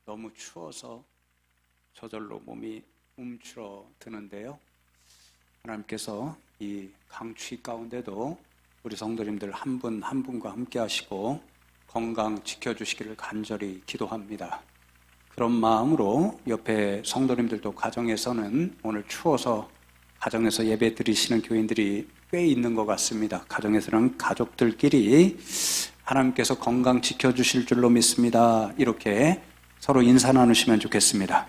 너무 추워서 저절로 몸이 움츠러드는데요. 하나님께서 이 강추위 가운데도 우리 성도님들 한 분 한 분과 함께 하시고 건강 지켜주시기를 간절히 기도합니다. 그런 마음으로 옆에 성도님들도 가정에서는 오늘 추워서 가정에서 예배 드리시는 교인들이 꽤 있는 것 같습니다. 가정에서는 가족들끼리 하나님께서 건강 지켜주실 줄로 믿습니다. 이렇게 서로 인사 나누시면 좋겠습니다.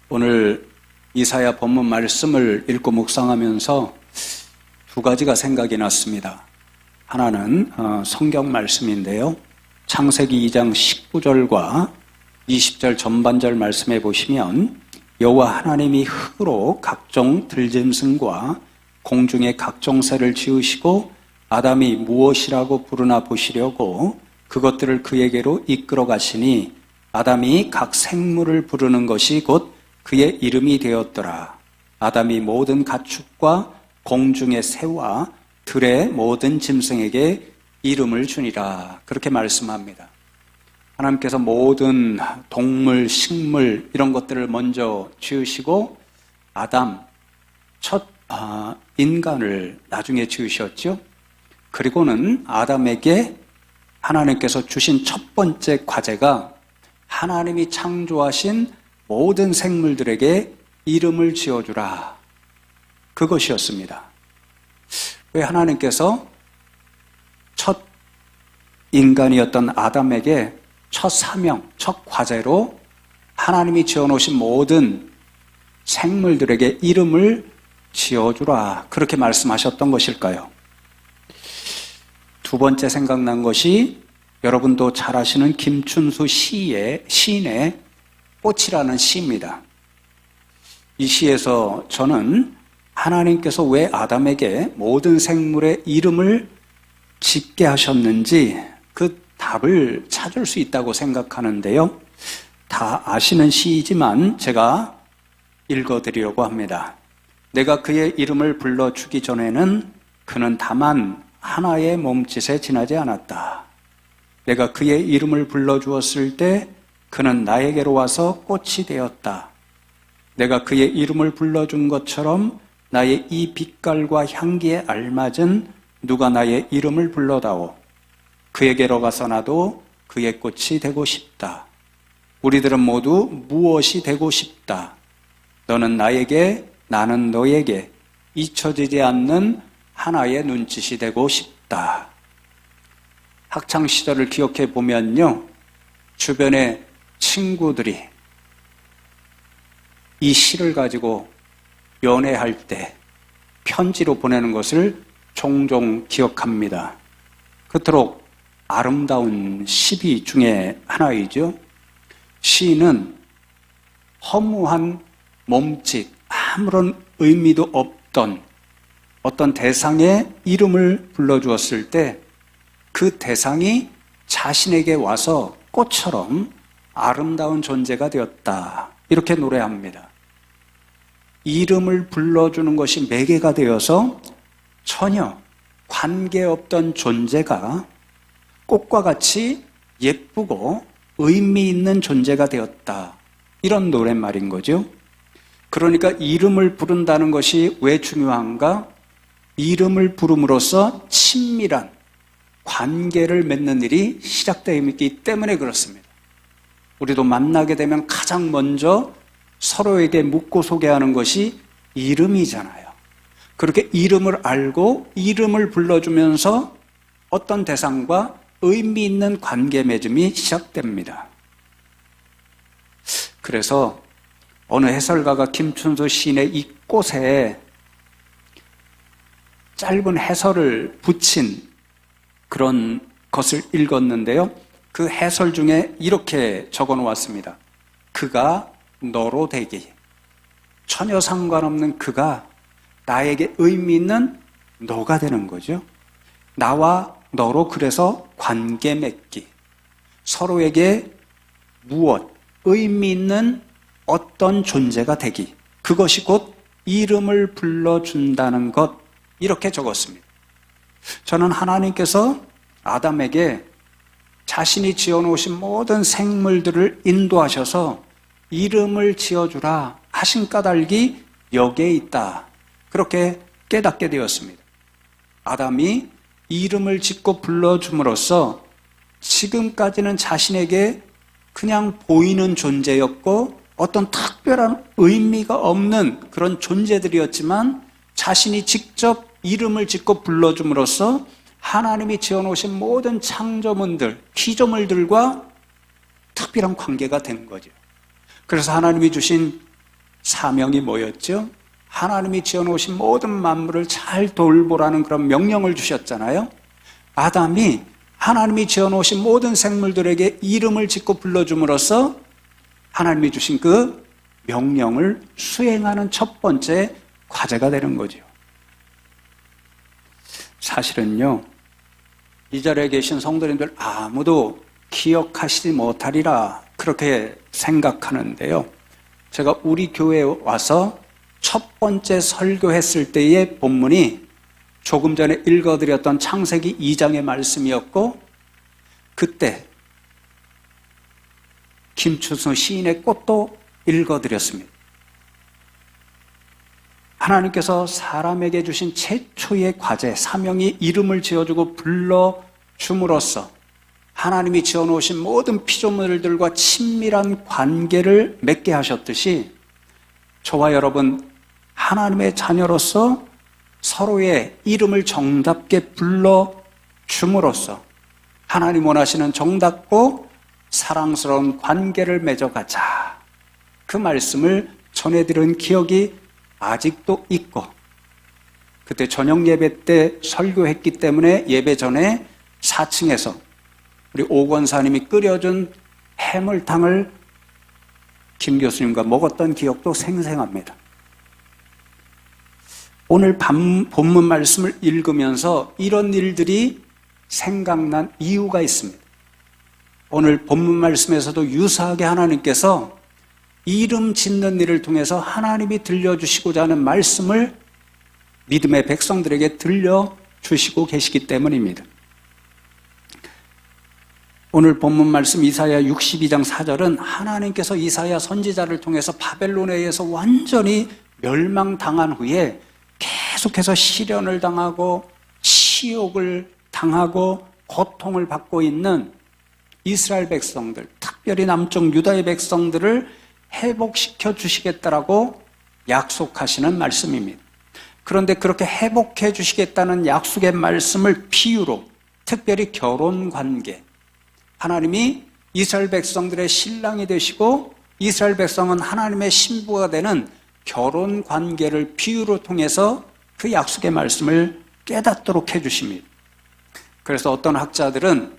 오늘 이사야 본문 말씀을 읽고 묵상하면서 두 가지가 생각이 났습니다. 하나는 성경 말씀인데요. 창세기 2장 19절과 20절 전반절 말씀에 보시면 여호와 하나님이 흙으로 각종 들짐승과 공중의 각종 새를 지으시고 아담이 무엇이라고 부르나 보시려고 그것들을 그에게로 이끌어 가시니 아담이 각 생물을 부르는 것이 곧 그의 이름이 되었더라. 아담이 모든 가축과 공중의 새와 들의 모든 짐승에게 이름을 주니라. 그렇게 말씀합니다. 하나님께서 모든 동물, 식물 이런 것들을 먼저 지으시고 아담, 첫 인간을 나중에 지으셨죠. 그리고는 아담에게 하나님께서 주신 첫 번째 과제가 하나님이 창조하신 모든 생물들에게 이름을 지어주라. 그것이었습니다. 왜 하나님께서 첫 인간이었던 아담에게 첫 사명, 첫 과제로 하나님이 지어놓으신 모든 생물들에게 이름을 지어주라. 그렇게 말씀하셨던 것일까요? 두 번째 생각난 것이 여러분도 잘 아시는 김춘수 시인의 꽃이라는 시입니다. 이 시에서 저는 하나님께서 왜 아담에게 모든 생물의 이름을 짓게 하셨는지 그 답을 찾을 수 있다고 생각하는데요. 다 아시는 시이지만 제가 읽어드리려고 합니다. 내가 그의 이름을 불러주기 전에는 그는 다만 하나의 몸짓에 지나지 않았다. 내가 그의 이름을 불러주었을 때 그는 나에게로 와서 꽃이 되었다. 내가 그의 이름을 불러준 것처럼 나의 이 빛깔과 향기에 알맞은 누가 나의 이름을 불러다오. 그에게로 가서 나도 그의 꽃이 되고 싶다. 우리들은 모두 무엇이 되고 싶다. 너는 나에게, 나는 너에게 잊혀지지 않는 하나의 눈짓이 되고 싶다. 학창 시절을 기억해 보면요, 주변에 친구들이 이 시를 가지고 연애할 때 편지로 보내는 것을 종종 기억합니다. 그토록 아름다운 시비 중에 하나이죠. 시인은 허무한 몸짓, 아무런 의미도 없던 어떤 대상의 이름을 불러주었을 때 그 대상이 자신에게 와서 꽃처럼 아름다운 존재가 되었다. 이렇게 노래합니다. 이름을 불러주는 것이 매개가 되어서 전혀 관계없던 존재가 꽃과 같이 예쁘고 의미 있는 존재가 되었다. 이런 노랫말인 거죠. 그러니까 이름을 부른다는 것이 왜 중요한가? 이름을 부름으로써 친밀한 관계를 맺는 일이 시작되어 있기 때문에 그렇습니다. 우리도 만나게 되면 가장 먼저 서로에게 묻고 소개하는 것이 이름이잖아요. 그렇게 이름을 알고 이름을 불러주면서 어떤 대상과 의미 있는 관계 맺음이 시작됩니다. 그래서 어느 해설가가 김춘수 시인의 이 꽃에 짧은 해설을 붙인 그런 것을 읽었는데요. 그 해설 중에 이렇게 적어 놓았습니다. 그가 너로 되기. 전혀 상관없는 그가 나에게 의미 있는 너가 되는 거죠. 나와 너로 그래서 관계 맺기. 서로에게 무엇, 의미 있는 어떤 존재가 되기. 그것이 곧 이름을 불러준다는 것. 이렇게 적었습니다. 저는 하나님께서 아담에게 자신이 지어놓으신 모든 생물들을 인도하셔서 이름을 지어주라 하신 까닭이 여기에 있다. 그렇게 깨닫게 되었습니다. 아담이 이름을 짓고 불러줌으로써 지금까지는 자신에게 그냥 보이는 존재였고 어떤 특별한 의미가 없는 그런 존재들이었지만 자신이 직접 이름을 짓고 불러줌으로써 하나님이 지어놓으신 모든 창조물들, 피조물들과 특별한 관계가 된 거죠. 그래서 하나님이 주신 사명이 뭐였죠? 하나님이 지어놓으신 모든 만물을 잘 돌보라는 그런 명령을 주셨잖아요. 아담이 하나님이 지어놓으신 모든 생물들에게 이름을 짓고 불러줌으로써 하나님이 주신 그 명령을 수행하는 첫 번째 과제가 되는 거죠. 사실은요, 이 자리에 계신 성도님들 아무도 기억하시지 못하리라 그렇게 생각하는데요. 제가 우리 교회에 와서 첫 번째 설교했을 때의 본문이 조금 전에 읽어드렸던 창세기 2장의 말씀이었고, 그때 김추수 시인의 꽃도 읽어드렸습니다. 하나님께서 사람에게 주신 최초의 과제, 사명이 이름을 지어주고 불러줌으로써 하나님이 지어놓으신 모든 피조물들과 친밀한 관계를 맺게 하셨듯이 저와 여러분 하나님의 자녀로서 서로의 이름을 정답게 불러줌으로써 하나님 원하시는 정답고 사랑스러운 관계를 맺어가자. 그 말씀을 전해드린 기억이 아직도 있고, 그때 저녁 예배 때 설교했기 때문에 예배 전에 4층에서 우리 오 권사님이 끓여준 해물탕을 김 교수님과 먹었던 기억도 생생합니다. 오늘 본문 말씀을 읽으면서 이런 일들이 생각난 이유가 있습니다. 오늘 본문 말씀에서도 유사하게 하나님께서 이름 짓는 일을 통해서 하나님이 들려주시고자 하는 말씀을 믿음의 백성들에게 들려주시고 계시기 때문입니다. 오늘 본문 말씀 이사야 62장 4절은 하나님께서 이사야 선지자를 통해서 바벨론에 의해서 완전히 멸망당한 후에 계속해서 시련을 당하고 치욕을 당하고 고통을 받고 있는 이스라엘 백성들, 특별히 남쪽 유다의 백성들을 회복시켜 주시겠다라고 약속하시는 말씀입니다. 그런데 그렇게 회복해 주시겠다는 약속의 말씀을 비유로, 특별히 결혼관계, 하나님이 이스라엘 백성들의 신랑이 되시고 이스라엘 백성은 하나님의 신부가 되는 결혼관계를 비유로 통해서 그 약속의 말씀을 깨닫도록 해주십니다. 그래서 어떤 학자들은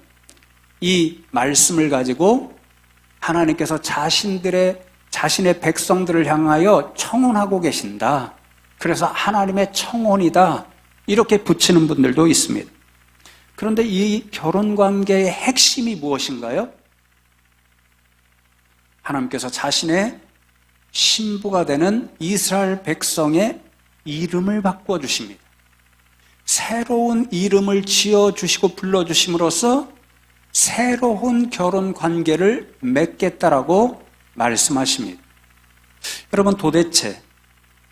이 말씀을 가지고 하나님께서 자신의 백성들을 향하여 청혼하고 계신다. 그래서 하나님의 청혼이다. 이렇게 붙이는 분들도 있습니다. 그런데 이 결혼관계의 핵심이 무엇인가요? 하나님께서 자신의 신부가 되는 이스라엘 백성의 이름을 바꾸어 주십니다. 새로운 이름을 지어주시고 불러주심으로써 새로운 결혼관계를 맺겠다라고 말씀하십니다. 여러분, 도대체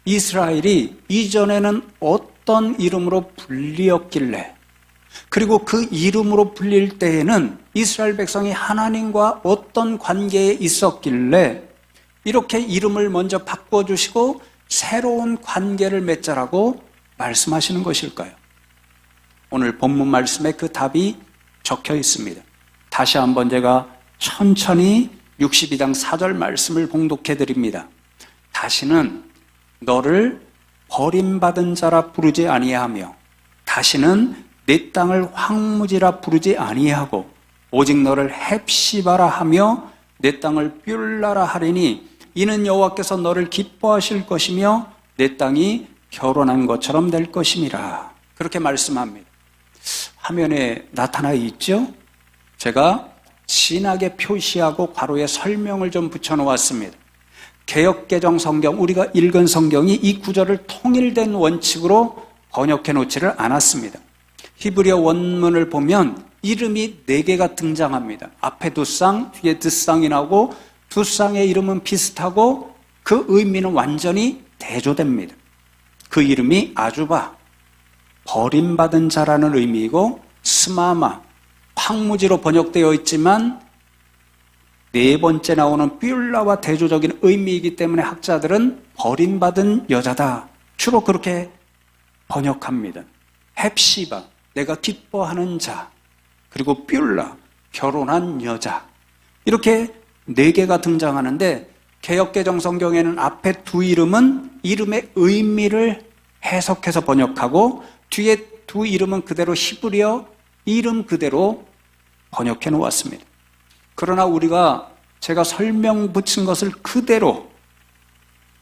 이스라엘이 이전에는 어떤 이름으로 불리었길래, 그리고 그 이름으로 불릴 때에는 이스라엘 백성이 하나님과 어떤 관계에 있었길래 이렇게 이름을 먼저 바꿔주시고 새로운 관계를 맺자라고 말씀하시는 것일까요? 오늘 본문 말씀에 그 답이 적혀 있습니다. 다시 한번 제가 천천히 62장 4절 말씀을 봉독해 드립니다. 다시는 너를 버림받은 자라 부르지 아니하며 다시는 내 땅을 황무지라 부르지 아니하고 오직 너를 헵시바라 하며 내 땅을 뷸라라 하리니 이는 여호와께서 너를 기뻐하실 것이며 내 땅이 결혼한 것처럼 될 것임이라. 그렇게 말씀합니다. 화면에 나타나 있죠? 제가 진하게 표시하고 괄호에 설명을 좀 붙여놓았습니다. 개역개정 성경, 우리가 읽은 성경이 이 구절을 통일된 원칙으로 번역해 놓지를 않았습니다. 히브리어 원문을 보면 이름이 4개가 등장합니다. 앞에 2쌍, 뒤에 2쌍이 나오고 2쌍의 이름은 비슷하고 그 의미는 완전히 대조됩니다. 그 이름이 아주바, 버림받은 자라는 의미이고, 스마마, 황무지로 번역되어 있지만 4번째 나오는 뷸라와 대조적인 의미이기 때문에 학자들은 버림받은 여자다, 주로 그렇게 번역합니다. 헵시바, 내가 기뻐하는 자, 그리고 뷸라, 결혼한 여자, 이렇게 4개가 등장하는데, 개역개정 성경에는 앞에 2 이름은 이름의 의미를 해석해서 번역하고 뒤에 2 이름은 그대로 히브리어 이름 그대로 번역해 놓았습니다. 그러나 우리가 제가 설명 붙인 것을 그대로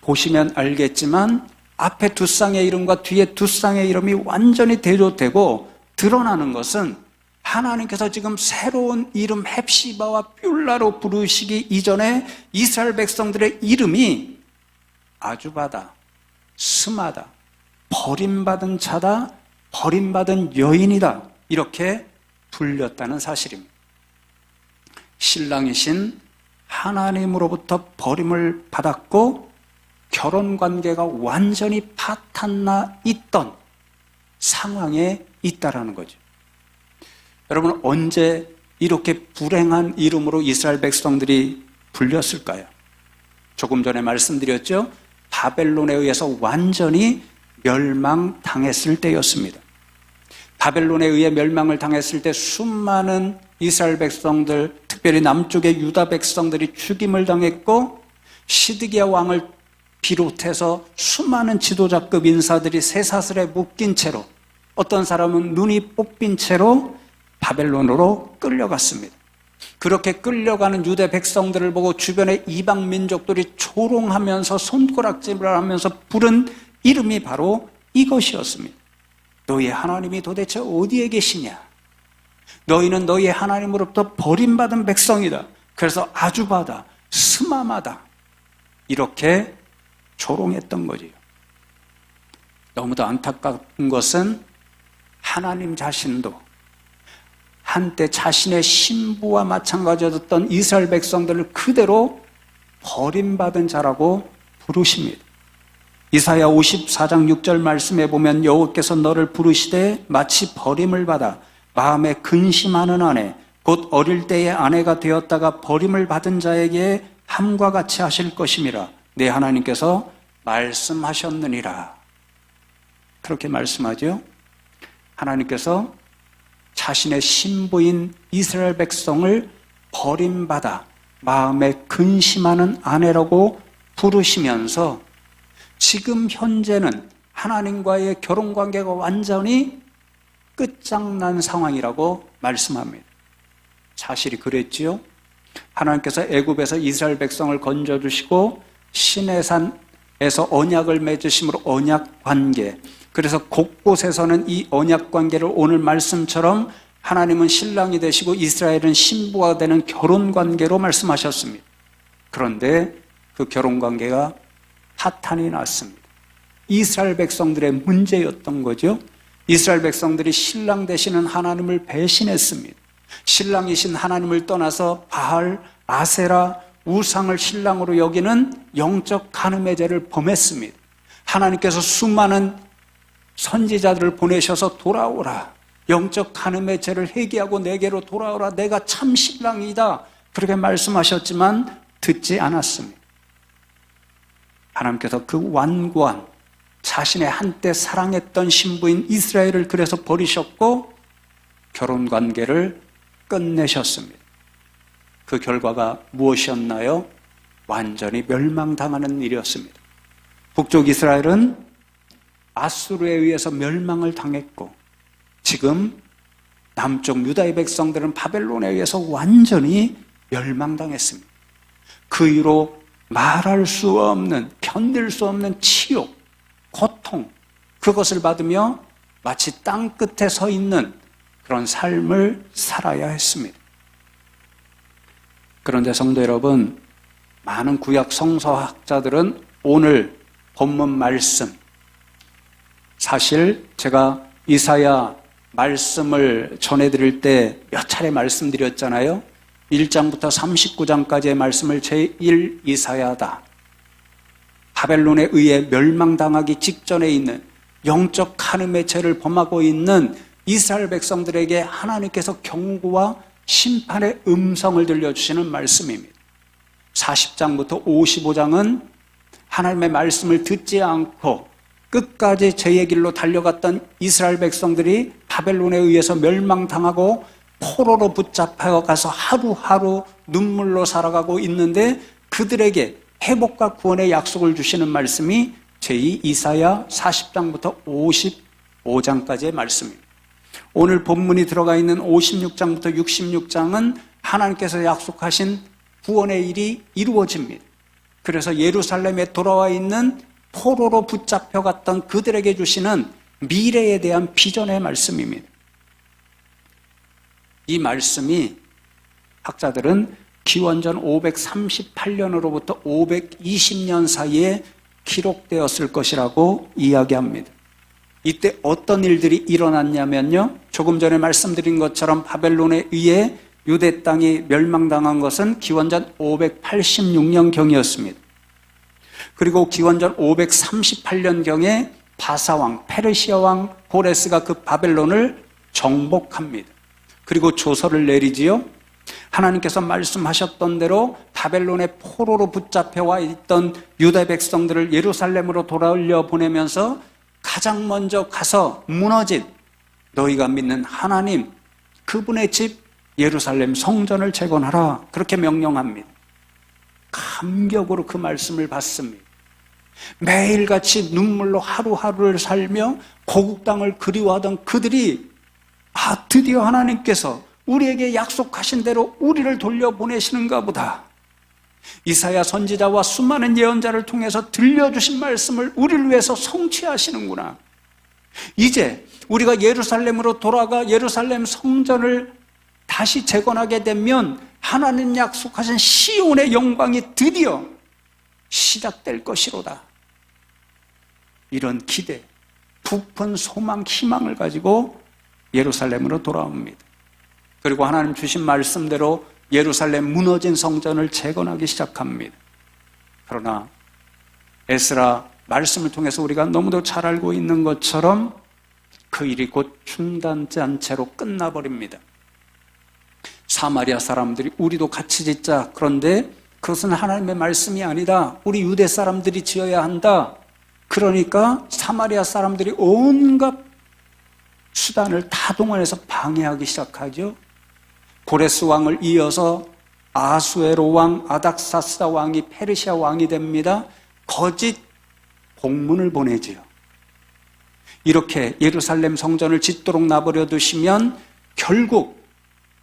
보시면 알겠지만 앞에 2쌍의 이름과 뒤에 2쌍의 이름이 완전히 대조되고 드러나는 것은 하나님께서 지금 새로운 이름 헵시바와 뷸라로 부르시기 이전에 이스라엘 백성들의 이름이 아주바다, 스마다, 버림받은 자다, 버림받은 여인이다, 이렇게 불렸다는 사실입니다. 신랑이신 하나님으로부터 버림을 받았고 결혼관계가 완전히 파탄나 있던 상황에 있다라는 거죠. 여러분, 언제 이렇게 불행한 이름으로 이스라엘 백성들이 불렸을까요? 조금 전에 말씀드렸죠. 바벨론에 의해서 완전히 멸망당했을 때였습니다. 바벨론에 의해 멸망을 당했을 때 수많은 이스라엘 백성들, 특별히 남쪽의 유다 백성들이 죽임을 당했고, 시드기야 왕을 비롯해서 수많은 지도자급 인사들이 쇠사슬에 묶인 채로, 어떤 사람은 눈이 뽑힌 채로 바벨론으로 끌려갔습니다. 그렇게 끌려가는 유대 백성들을 보고 주변의 이방 민족들이 조롱하면서 손가락질을 하면서 부른 이름이 바로 이것이었습니다. 너희 하나님이 도대체 어디에 계시냐? 너희는 너희 하나님으로부터 버림받은 백성이다. 그래서 아주바다, 스마마다, 이렇게 조롱했던 거지요. 너무도 안타까운 것은 하나님 자신도 한때 자신의 신부와 마찬가지였던 이스라엘 백성들을 그대로 버림받은 자라고 부르십니다. 이사야 54장 6절 말씀에 보면 여호와께서 너를 부르시되 마치 버림을 받아 마음에 근심하는 아내, 곧 어릴 때의 아내가 되었다가 버림을 받은 자에게 함과 같이 하실 것임이라 내 하나님께서 말씀하셨느니라. 그렇게 말씀하죠. 하나님께서 자신의 신부인 이스라엘 백성을 버림받아 마음에 근심하는 아내라고 부르시면서 지금 현재는 하나님과의 결혼관계가 완전히 끝장난 상황이라고 말씀합니다. 사실이 그랬지요. 하나님께서 애굽에서 이스라엘 백성을 건져주시고 시내산에서 언약을 맺으심으로 언약관계, 그래서 곳곳에서는 이 언약관계를 오늘 말씀처럼 하나님은 신랑이 되시고 이스라엘은 신부가 되는 결혼관계로 말씀하셨습니다. 그런데 그 결혼관계가 파탄이 났습니다. 이스라엘 백성들의 문제였던 거죠. 이스라엘 백성들이 신랑 되시는 하나님을 배신했습니다. 신랑이신 하나님을 떠나서 바알, 아세라, 우상을 신랑으로 여기는 영적 간음의 죄를 범했습니다. 하나님께서 수많은 선지자들을 보내셔서 돌아오라, 영적 간음의 죄를 회개하고 내게로 돌아오라, 내가 참 신랑이다, 그렇게 말씀하셨지만 듣지 않았습니다. 하나님께서 그 완고한 자신의 한때 사랑했던 신부인 이스라엘을 그래서 버리셨고 결혼관계를 끝내셨습니다. 그 결과가 무엇이었나요? 완전히 멸망당하는 일이었습니다. 북쪽 이스라엘은 아수르에 의해서 멸망을 당했고 지금 남쪽 유다의 백성들은 바벨론에 의해서 완전히 멸망당했습니다. 그 이후로 말할 수 없는, 견딜 수 없는 치욕, 고통, 그것을 받으며 마치 땅 끝에 서 있는 그런 삶을 살아야 했습니다. 그런데 성도 여러분, 많은 구약 성서학자들은 오늘 본문 말씀, 사실 제가 이사야 말씀을 전해드릴 때 몇 차례 말씀드렸잖아요. 1장부터 39장까지의 말씀을 제1 이사야다. 바벨론에 의해 멸망당하기 직전에 있는 영적 간음의 죄를 범하고 있는 이스라엘 백성들에게 하나님께서 경고와 심판의 음성을 들려주시는 말씀입니다. 40장부터 55장은 하나님의 말씀을 듣지 않고 끝까지 죄의 길로 달려갔던 이스라엘 백성들이 바벨론에 의해서 멸망당하고 포로로 붙잡혀가서 하루하루 눈물로 살아가고 있는데 그들에게 회복과 구원의 약속을 주시는 말씀이 제2 이사야 40장부터 55장까지의 말씀입니다. 오늘 본문이 들어가 있는 56장부터 66장은 하나님께서 약속하신 구원의 일이 이루어집니다. 그래서 예루살렘에 돌아와 있는 포로로 붙잡혀갔던 그들에게 주시는 미래에 대한 비전의 말씀입니다. 이 말씀이 학자들은 기원전 538년으로부터 520년 사이에 기록되었을 것이라고 이야기합니다. 이때 어떤 일들이 일어났냐면요, 조금 전에 말씀드린 것처럼 바벨론에 의해 유대 땅이 멸망당한 것은 기원전 586년경이었습니다. 그리고 기원전 538년경에 바사왕, 페르시아 왕 고레스가 그 바벨론을 정복합니다. 그리고 조서를 내리지요. 하나님께서 말씀하셨던 대로 바벨론의 포로로 붙잡혀와 있던 유다 백성들을 예루살렘으로 돌아올려 보내면서 가장 먼저 가서 무너진 너희가 믿는 하나님, 그분의 집 예루살렘 성전을 재건하라, 그렇게 명령합니다. 감격으로 그 말씀을 받습니다. 매일같이 눈물로 하루하루를 살며 고국 땅을 그리워하던 그들이 드디어 하나님께서 우리에게 약속하신 대로 우리를 돌려보내시는가 보다. 이사야 선지자와 수많은 예언자를 통해서 들려주신 말씀을 우리를 위해서 성취하시는구나. 이제 우리가 예루살렘으로 돌아가 예루살렘 성전을 다시 재건하게 되면 하나님 약속하신 시온의 영광이 드디어 시작될 것이로다. 이런 기대, 부푼 소망, 희망을 가지고 예루살렘으로 돌아옵니다. 그리고 하나님 주신 말씀대로 예루살렘 무너진 성전을 재건하기 시작합니다. 그러나 에스라 말씀을 통해서 우리가 너무도 잘 알고 있는 것처럼 그 일이 곧 중단된 채로 끝나버립니다. 사마리아 사람들이 우리도 같이 짓자. 그런데 그것은 하나님의 말씀이 아니다. 우리 유대 사람들이 지어야 한다. 그러니까 사마리아 사람들이 온갖 수단을 다 동원해서 방해하기 시작하죠. 고레스 왕을 이어서 아수에로 왕, 아닥사스다 왕이 페르시아 왕이 됩니다. 거짓 공문을 보내지요. 이렇게 예루살렘 성전을 짓도록 놔버려 두시면 결국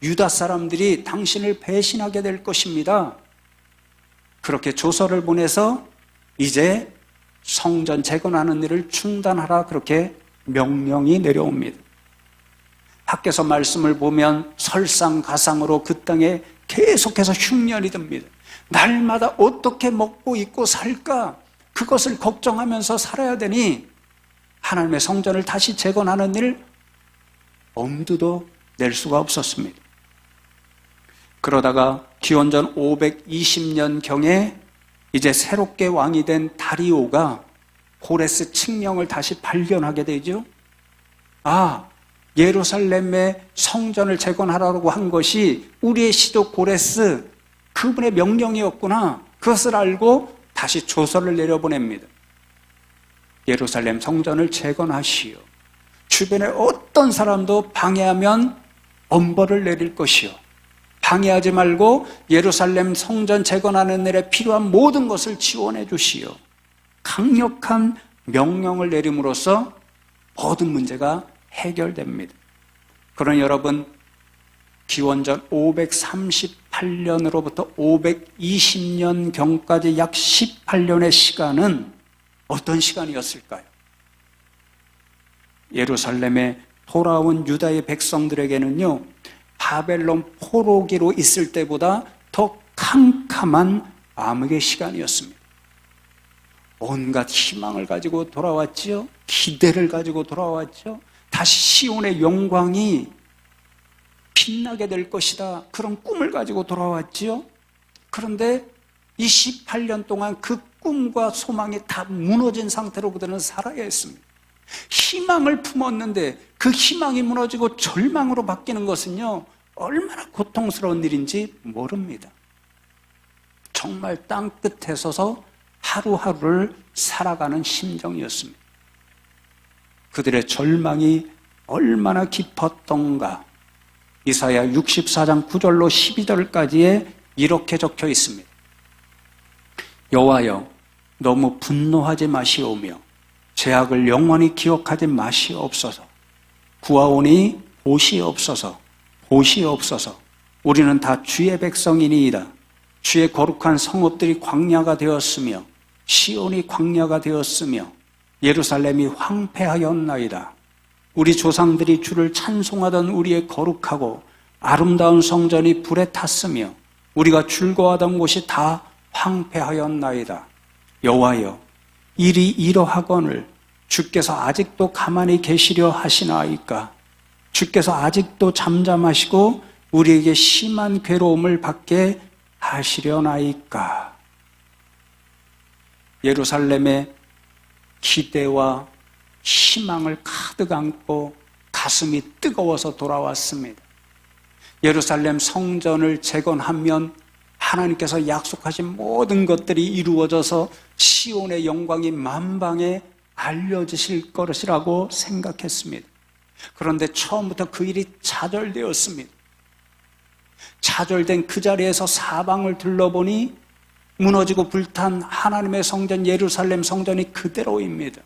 유다 사람들이 당신을 배신하게 될 것입니다. 그렇게 조서를 보내서 이제 성전 재건하는 일을 중단하라, 그렇게 명령이 내려옵니다. 밖에서 말씀을 보면 설상가상으로 그 땅에 계속해서 흉년이 듭니다. 날마다 어떻게 먹고 입고 살까, 그것을 걱정하면서 살아야 되니 하나님의 성전을 다시 재건하는 일 엄두도 낼 수가 없었습니다. 그러다가 기원전 520년경에 이제 새롭게 왕이 된 다리오가 고레스 칙령을 다시 발견하게 되죠. 예루살렘의 성전을 재건하라고 한 것이 우리의 시조 고레스, 그분의 명령이었구나. 그것을 알고 다시 조서를 내려보냅니다. 예루살렘 성전을 재건하시오. 주변에 어떤 사람도 방해하면 엄벌을 내릴 것이요. 방해하지 말고 예루살렘 성전 재건하는 일에 필요한 모든 것을 지원해 주시오. 강력한 명령을 내림으로써 모든 문제가 해결됩니다. 그러니 여러분, 기원전 538년으로부터 520년경까지 약 18년의 시간은 어떤 시간이었을까요? 예루살렘에 돌아온 유다의 백성들에게는요, 바벨론 포로기로 있을 때보다 더 캄캄한 암흑의 시간이었습니다. 온갖 희망을 가지고 돌아왔죠. 기대를 가지고 돌아왔죠. 다시 시온의 영광이 빛나게 될 것이다. 그런 꿈을 가지고 돌아왔지요. 그런데 28년 동안 그 꿈과 소망이 다 무너진 상태로 그들은 살아야 했습니다. 희망을 품었는데 그 희망이 무너지고 절망으로 바뀌는 것은요, 얼마나 고통스러운 일인지 모릅니다. 정말 땅끝에 서서 하루하루를 살아가는 심정이었습니다. 그들의 절망이 얼마나 깊었던가. 이사야 64장 9절로 12절까지에 이렇게 적혀 있습니다. 여호와여, 너무 분노하지 마시오며 죄악을 영원히 기억하지 마시옵소서. 구하오니 보시옵소서. 보시옵소서. 우리는 다 주의 백성이니이다. 주의 거룩한 성읍들이 광야가 되었으며 시온이 광야가 되었으며 예루살렘이 황폐하였나이다. 우리 조상들이 주를 찬송하던 우리의 거룩하고 아름다운 성전이 불에 탔으며 우리가 즐거워하던 곳이 다 황폐하였나이다. 여호와여, 일이 이러하거늘 주께서 아직도 가만히 계시려 하시나이까? 주께서 아직도 잠잠하시고 우리에게 심한 괴로움을 받게 하시려나이까? 예루살렘의 기대와 희망을 가득 안고 가슴이 뜨거워서 돌아왔습니다. 예루살렘 성전을 재건하면 하나님께서 약속하신 모든 것들이 이루어져서 시온의 영광이 만방에 알려지실 것이라고 생각했습니다. 그런데 처음부터 그 일이 좌절되었습니다. 좌절된 그 자리에서 사방을 둘러보니 무너지고 불탄 하나님의 성전 예루살렘 성전이 그대로입니다.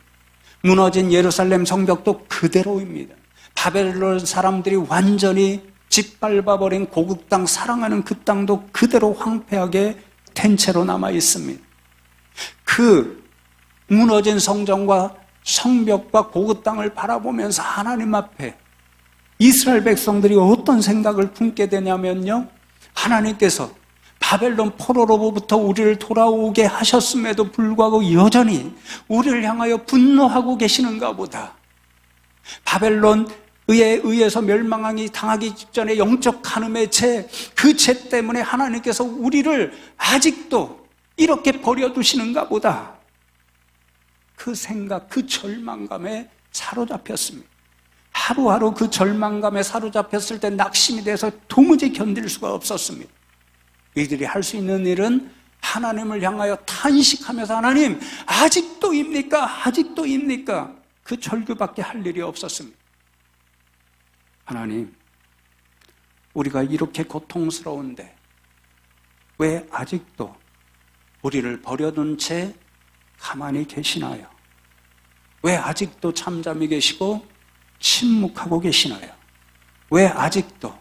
무너진 예루살렘 성벽도 그대로입니다. 바벨론 사람들이 완전히 짓밟아버린 고국 땅, 사랑하는 그 땅도 그대로 황폐하게 된 채로 남아 있습니다. 그 무너진 성전과 성벽과 고국 땅을 바라보면서 하나님 앞에 이스라엘 백성들이 어떤 생각을 품게 되냐면요, 하나님께서 바벨론 포로로부터 우리를 돌아오게 하셨음에도 불구하고 여전히 우리를 향하여 분노하고 계시는가 보다. 바벨론에 의해서 멸망하기 당하기 직전에 영적 간음의 죄, 그 죄 때문에 하나님께서 우리를 아직도 이렇게 버려두시는가 보다. 그 생각, 그 절망감에 사로잡혔습니다. 하루하루 그 절망감에 사로잡혔을 때 낙심이 돼서 도무지 견딜 수가 없었습니다. 이들이 할 수 있는 일은 하나님을 향하여 탄식하면서 하나님 아직도입니까? 아직도입니까? 그 절규밖에 할 일이 없었습니다. 하나님, 우리가 이렇게 고통스러운데 왜 아직도 우리를 버려둔 채 가만히 계시나요? 왜 아직도 잠잠히 계시고 침묵하고 계시나요? 왜 아직도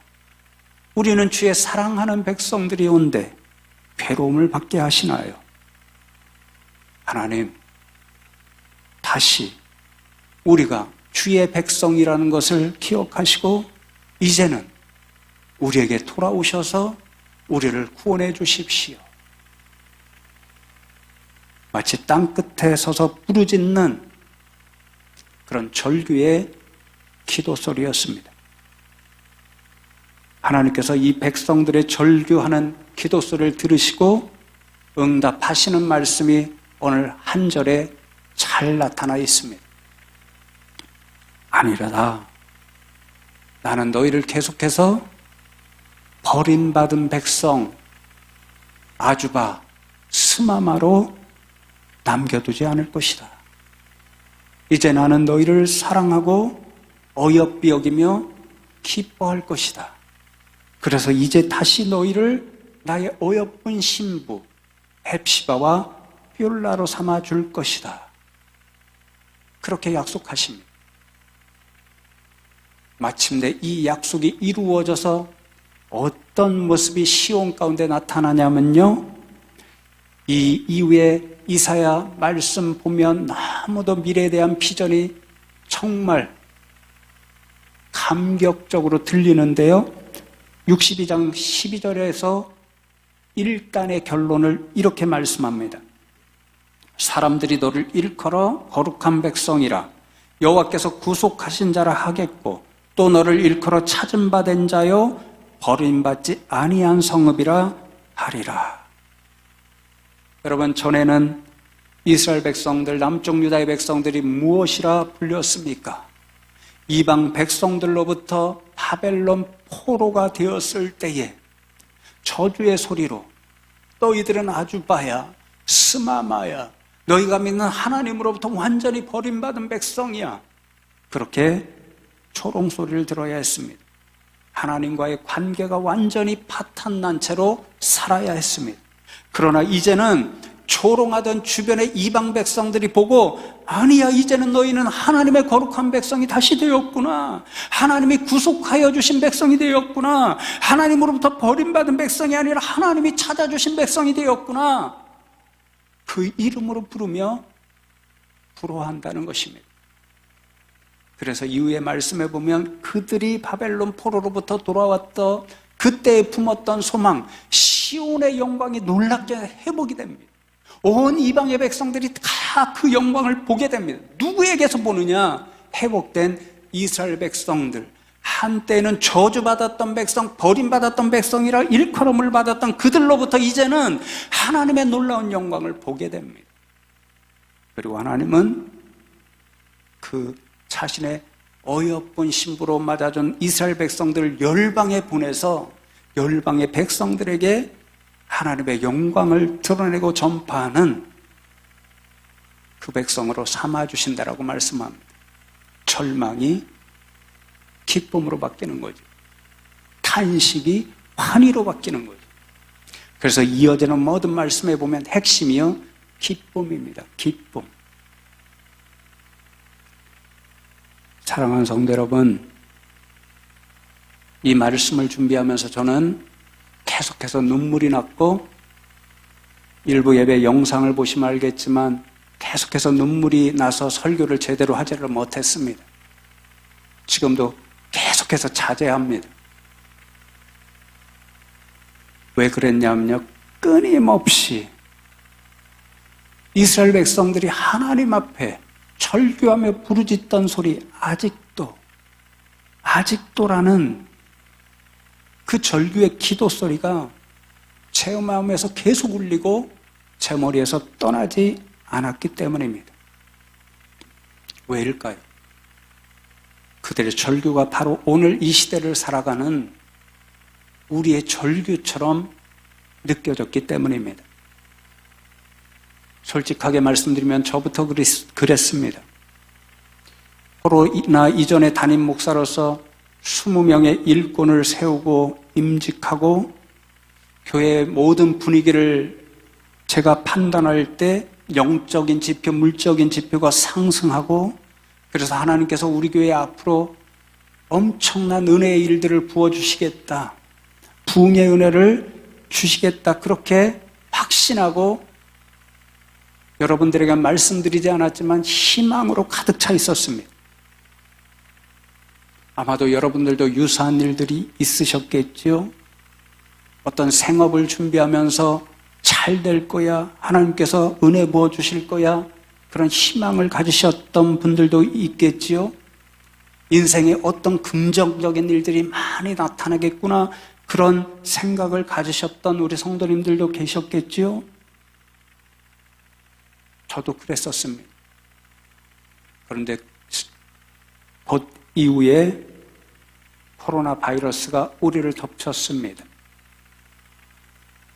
우리는 주의 사랑하는 백성들이온데 괴로움을 받게 하시나요? 하나님, 다시 우리가 주의 백성이라는 것을 기억하시고 이제는 우리에게 돌아오셔서 우리를 구원해 주십시오. 마치 땅끝에 서서 부르짖는 그런 절규의 기도 소리였습니다. 하나님께서 이 백성들의 절규하는 기도 소리를 들으시고 응답하시는 말씀이 오늘 한 절에 잘 나타나 있습니다. 아니라다. 나는 너희를 계속해서 버림받은 백성 아주바 스마마로 남겨두지 않을 것이다. 이제 나는 너희를 사랑하고 어여삐 여기며 기뻐할 것이다. 그래서 이제 다시 너희를 나의 어여쁜 신부 헵시바와 뷸라로 삼아 줄 것이다. 그렇게 약속하십니다. 마침내 이 약속이 이루어져서 어떤 모습이 시온 가운데 나타나냐면요, 이 이후에 이사야 말씀 보면 너무도 미래에 대한 비전이 정말 감격적으로 들리는데요, 62장 12절에서 일간의 결론을 이렇게 말씀합니다. 사람들이 너를 일컬어 거룩한 백성이라 여호와께서 구속하신 자라 하겠고 또 너를 일컬어 찾은 바 된 자요 버림받지 아니한 성읍이라 하리라. 여러분, 전에는 이스라엘 백성들, 남쪽 유다의 백성들이 무엇이라 불렸습니까? 이방 백성들로부터 바벨론 포로가 되었을 때에 저주의 소리로 너희들은 아주바야, 스마마야, 너희가 믿는 하나님으로부터 완전히 버림받은 백성이야, 그렇게 초롱소리를 들어야 했습니다. 하나님과의 관계가 완전히 파탄난 채로 살아야 했습니다. 그러나 이제는 조롱하던 주변의 이방 백성들이 보고, 아니야, 이제는 너희는 하나님의 거룩한 백성이 다시 되었구나, 하나님이 구속하여 주신 백성이 되었구나, 하나님으로부터 버림받은 백성이 아니라 하나님이 찾아주신 백성이 되었구나, 그 이름으로 부르며 부러워한다는 것입니다. 그래서 이후의 말씀에 보면 그들이 바벨론 포로로부터 돌아왔던 그때에 품었던 소망, 시온의 영광이 놀랍게 회복이 됩니다. 온 이방의 백성들이 다 그 영광을 보게 됩니다. 누구에게서 보느냐? 회복된 이스라엘 백성들, 한때는 저주받았던 백성, 버림받았던 백성이라 일컬음을 받았던 그들로부터 이제는 하나님의 놀라운 영광을 보게 됩니다. 그리고 하나님은 그 자신의 어여쁜 신부로 맞아준 이스라엘 백성들을 열방에 보내서 열방의 백성들에게 하나님의 영광을 드러내고 전파하는 그 백성으로 삼아주신다라고 말씀합니다. 절망이 기쁨으로 바뀌는 거죠. 탄식이 환희로 바뀌는 거죠. 그래서 이어지는 모든 말씀에 보면 핵심이요, 기쁨입니다. 기쁨. 사랑하는 성도 여러분, 이 말씀을 준비하면서 저는 계속해서 눈물이 났고, 일부 예배 영상을 보시면 알겠지만 계속해서 눈물이 나서 설교를 제대로 하지를 못했습니다. 지금도 계속해서 자제합니다. 왜 그랬냐면요, 끊임없이 이스라엘 백성들이 하나님 앞에 절규하며 부르짖던 소리, 아직도라는 그 절규의 기도 소리가 제 마음에서 계속 울리고 제 머리에서 떠나지 않았기 때문입니다. 왜일까요? 그들의 절규가 바로 오늘 이 시대를 살아가는 우리의 절규처럼 느껴졌기 때문입니다. 솔직하게 말씀드리면 저부터 그랬습니다. 코로나 이전에 담임 목사로서 20명의 일꾼을 세우고 임직하고 교회의 모든 분위기를 제가 판단할 때 영적인 지표, 물적인 지표가 상승하고, 그래서 하나님께서 우리 교회 앞으로 엄청난 은혜의 일들을 부어주시겠다, 부흥의 은혜를 주시겠다, 그렇게 확신하고 여러분들에게 말씀드리지 않았지만 희망으로 가득 차 있었습니다. 아마도 여러분들도 유사한 일들이 있으셨겠죠. 어떤 생업을 준비하면서 잘 될 거야, 하나님께서 은혜 부어주실 거야, 그런 희망을 가지셨던 분들도 있겠지요. 인생에 어떤 긍정적인 일들이 많이 나타나겠구나, 그런 생각을 가지셨던 우리 성도님들도 계셨겠지요. 저도 그랬었습니다. 그런데 곧 이후에 코로나 바이러스가 우리를 덮쳤습니다.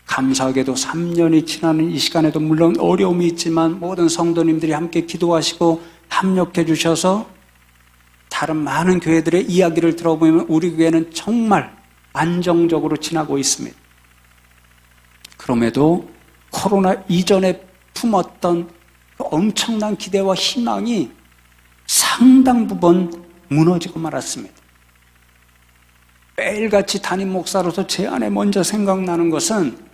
감사하게도 3년이 지나는 이 시간에도 물론 어려움이 있지만 모든 성도님들이 함께 기도하시고 합력해 주셔서 다른 많은 교회들의 이야기를 들어보면 우리 교회는 정말 안정적으로 지나고 있습니다. 그럼에도 코로나 이전에 품었던 엄청난 기대와 희망이 상당 부분 무너지고 말았습니다. 매일같이 담임 목사로서 제 안에 먼저 생각나는 것은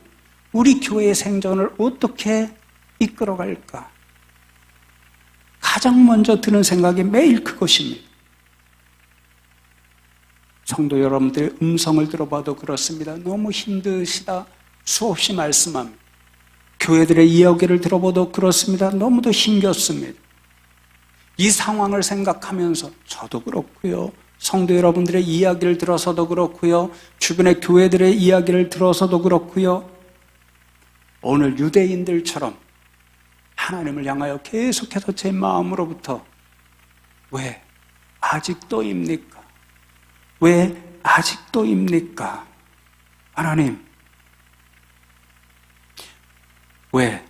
우리 교회의 생존을 어떻게 이끌어갈까? 가장 먼저 드는 생각이 매일 그것입니다. 성도 여러분들의 음성을 들어봐도 그렇습니다. 너무 힘드시다 수없이 이 상황을 생각하면서 저도 그렇고요. 성도 여러분들의 이야기를 들어서도 그렇고요. 주변의 교회들의 이야기를 들어서도 그렇고요. 오늘 유대인들처럼 하나님을 향하여 계속해서 제 마음으로부터 왜 아직도입니까? 왜 아직도입니까? 하나님, 왜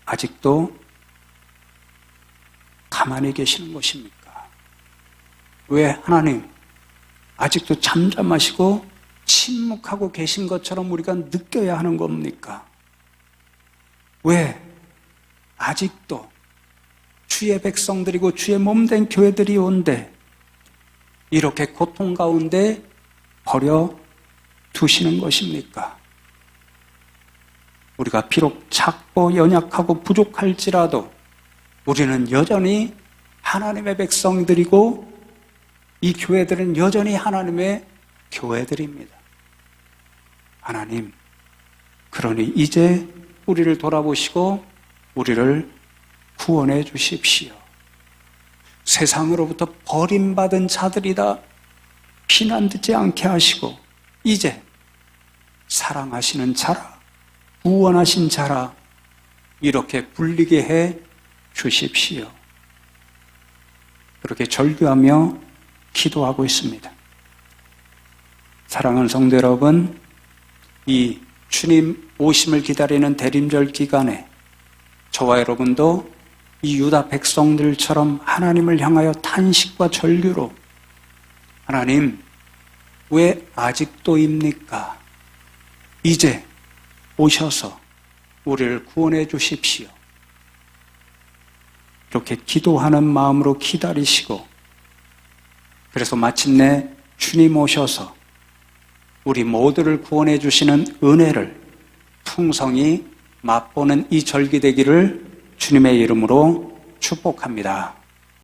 아직도 가만히 계시는 것입니까? 왜 하나님 아직도 잠잠하시고 침묵하고 계신 것처럼 우리가 느껴야 하는 겁니까? 왜 아직도 주의 백성들이고 주의 몸된 교회들이 온데 이렇게 고통 가운데 버려 두시는 것입니까? 우리가 비록 작고 연약하고 부족할지라도 우리는 여전히 하나님의 백성들이고 이 교회들은 여전히 하나님의 교회들입니다. 하나님, 그러니 이제 우리를 돌아보시고 우리를 구원해 주십시오. 세상으로부터 버림받은 자들이다 비난 듣지 않게 하시고 이제 사랑하시는 자라, 구원하신 자라 이렇게 불리게 해 주십시오. 그렇게 절규하며 기도하고 있습니다. 사랑하는 성도 여러분, 이 주님 오심을 기다리는 대림절 기간에 저와 여러분도 이 유다 백성들처럼 하나님을 향하여 탄식과 절규로 하나님, 왜 아직도입니까? 이제 오셔서 우리를 구원해 주십시오. 이렇게 기도하는 마음으로 기다리시고 그래서 마침내 주님 오셔서 우리 모두를 구원해 주시는 은혜를 풍성히 맛보는 이 절기 되기를 주님의 이름으로 축복합니다.